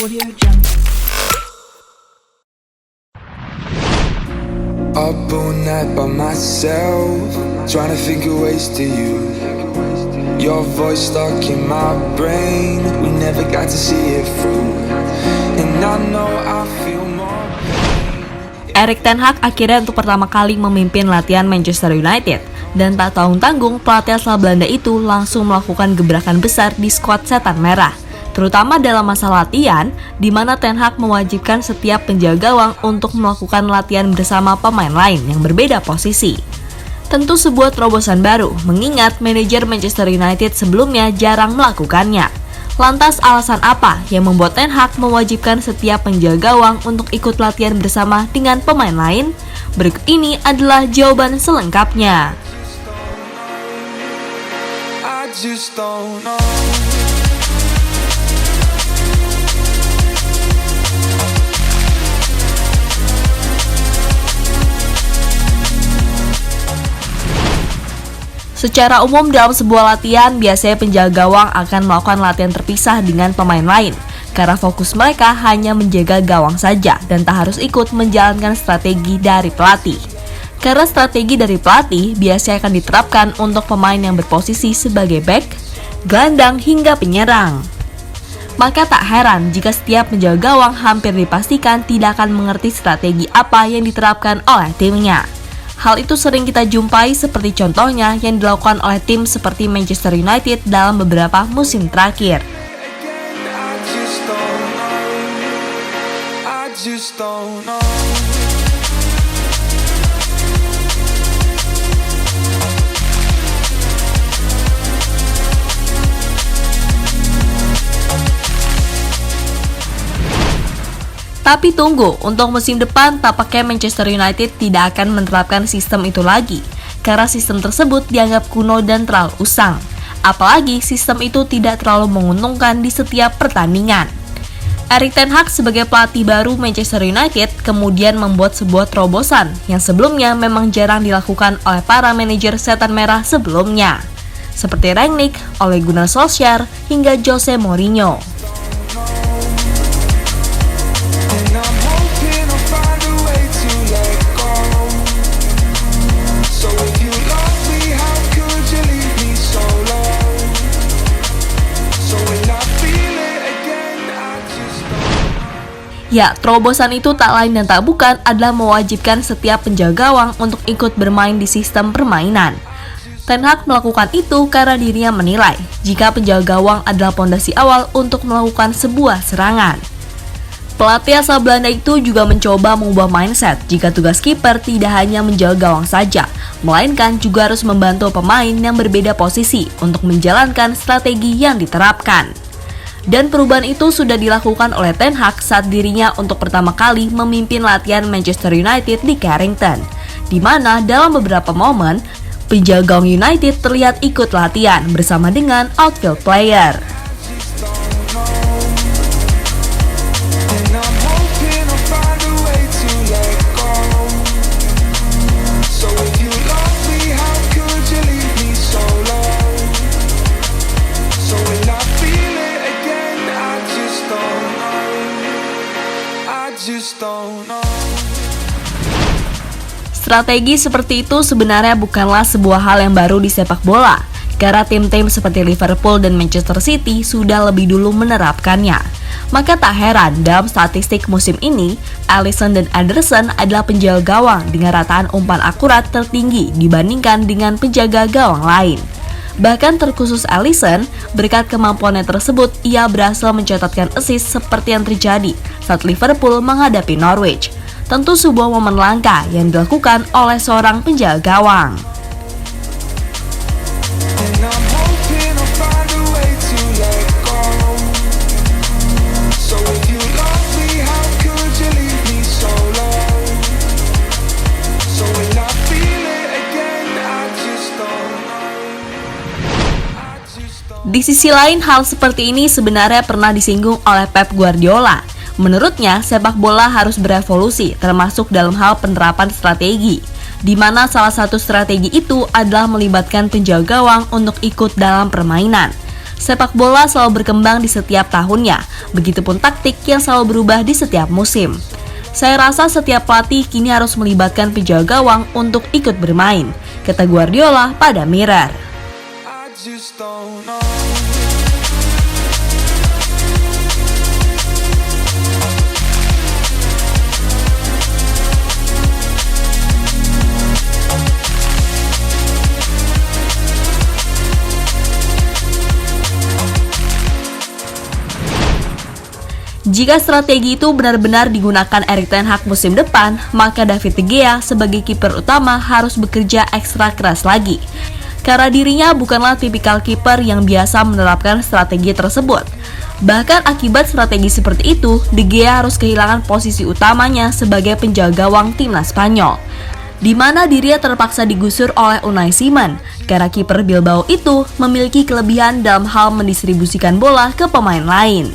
Up all night by myself, trying to think of ways to you. Your voice stuck in my brain, we never got to see it through. And I know I feel more pain. Erik ten Hag akhirnya untuk pertama kali memimpin latihan Manchester United. Dan tak tanggung-tanggung, pelatih asal Belanda itu langsung melakukan gebrakan besar di skuad Setan Merah. Terutama dalam masa latihan, di mana Ten Hag mewajibkan setiap penjaga gawang untuk melakukan latihan bersama pemain lain yang berbeda posisi. Tentu sebuah terobosan baru, mengingat manajer Manchester United sebelumnya jarang melakukannya. Lantas alasan apa yang membuat Ten Hag mewajibkan setiap penjaga gawang untuk ikut latihan bersama dengan pemain lain? Berikut ini adalah jawaban selengkapnya. I just don't know. Secara umum dalam sebuah latihan, biasanya penjaga gawang akan melakukan latihan terpisah dengan pemain lain, karena fokus mereka hanya menjaga gawang saja dan tak harus ikut menjalankan strategi dari pelatih. Karena strategi dari pelatih biasanya akan diterapkan untuk pemain yang berposisi sebagai bek, gelandang hingga penyerang. Maka tak heran jika setiap penjaga gawang hampir dipastikan tidak akan mengerti strategi apa yang diterapkan oleh timnya. Hal itu sering kita jumpai seperti contohnya yang dilakukan oleh tim seperti Manchester United dalam beberapa musim terakhir. Tapi tunggu, untuk musim depan tampaknya Manchester United tidak akan menerapkan sistem itu lagi, karena sistem tersebut dianggap kuno dan terlalu usang. Apalagi sistem itu tidak terlalu menguntungkan di setiap pertandingan. Erik ten Hag sebagai pelatih baru Manchester United kemudian membuat sebuah terobosan yang sebelumnya memang jarang dilakukan oleh para manajer Setan Merah sebelumnya, seperti Rangnick, Ole Gunnar Solskjaer, hingga Jose Mourinho. Ya, terobosan itu tak lain dan tak bukan adalah mewajibkan setiap penjaga gawang untuk ikut bermain di sistem permainan. Ten Hag melakukan itu karena dirinya menilai jika penjaga gawang adalah pondasi awal untuk melakukan sebuah serangan. Pelatih asal Belanda itu juga mencoba mengubah mindset jika tugas kiper tidak hanya menjaga gawang saja, melainkan juga harus membantu pemain yang berbeda posisi untuk menjalankan strategi yang diterapkan. Dan perubahan itu sudah dilakukan oleh Ten Hag saat dirinya untuk pertama kali memimpin latihan Manchester United di Carrington, di mana dalam beberapa momen, penjaga gawang United terlihat ikut latihan bersama dengan outfield player. Strategi seperti itu sebenarnya bukanlah sebuah hal yang baru di sepak bola, karena tim-tim seperti Liverpool dan Manchester City sudah lebih dulu menerapkannya. Maka tak heran dalam statistik musim ini, Alisson dan Ederson adalah penjaga gawang dengan rataan umpan akurat tertinggi dibandingkan dengan penjaga gawang lain. Bahkan terkhusus Alisson, berkat kemampuannya tersebut, ia berhasil mencatatkan assist seperti yang terjadi saat Liverpool menghadapi Norwich. Tentu sebuah momen langka yang dilakukan oleh seorang penjaga gawang. Di sisi lain, hal seperti ini sebenarnya pernah disinggung oleh Pep Guardiola. Menurutnya, sepak bola harus berevolusi, termasuk dalam hal penerapan strategi, di mana salah satu strategi itu adalah melibatkan penjaga gawang untuk ikut dalam permainan. Sepak bola selalu berkembang di setiap tahunnya, begitupun taktik yang selalu berubah di setiap musim. Saya rasa setiap pelatih kini harus melibatkan penjaga gawang untuk ikut bermain, kata Guardiola pada Mirror. I just don't know. Jika strategi itu benar-benar digunakan Erik ten Hag musim depan, maka David De Gea sebagai kiper utama harus bekerja ekstra keras lagi. Karena dirinya bukanlah tipikal kiper yang biasa menerapkan strategi tersebut. Bahkan akibat strategi seperti itu, De Gea harus kehilangan posisi utamanya sebagai penjaga gawang timnas Spanyol, di mana dirinya terpaksa digusur oleh Unai Simon, karena kiper Bilbao itu memiliki kelebihan dalam hal mendistribusikan bola ke pemain lain.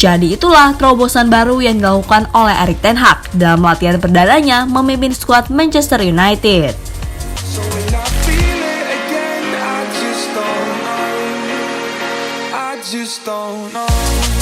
Jadi itulah terobosan baru yang dilakukan oleh Erik ten Hag dalam latihan perdananya memimpin skuad Manchester United. So when I feel it again, I just don't know. I just don't know.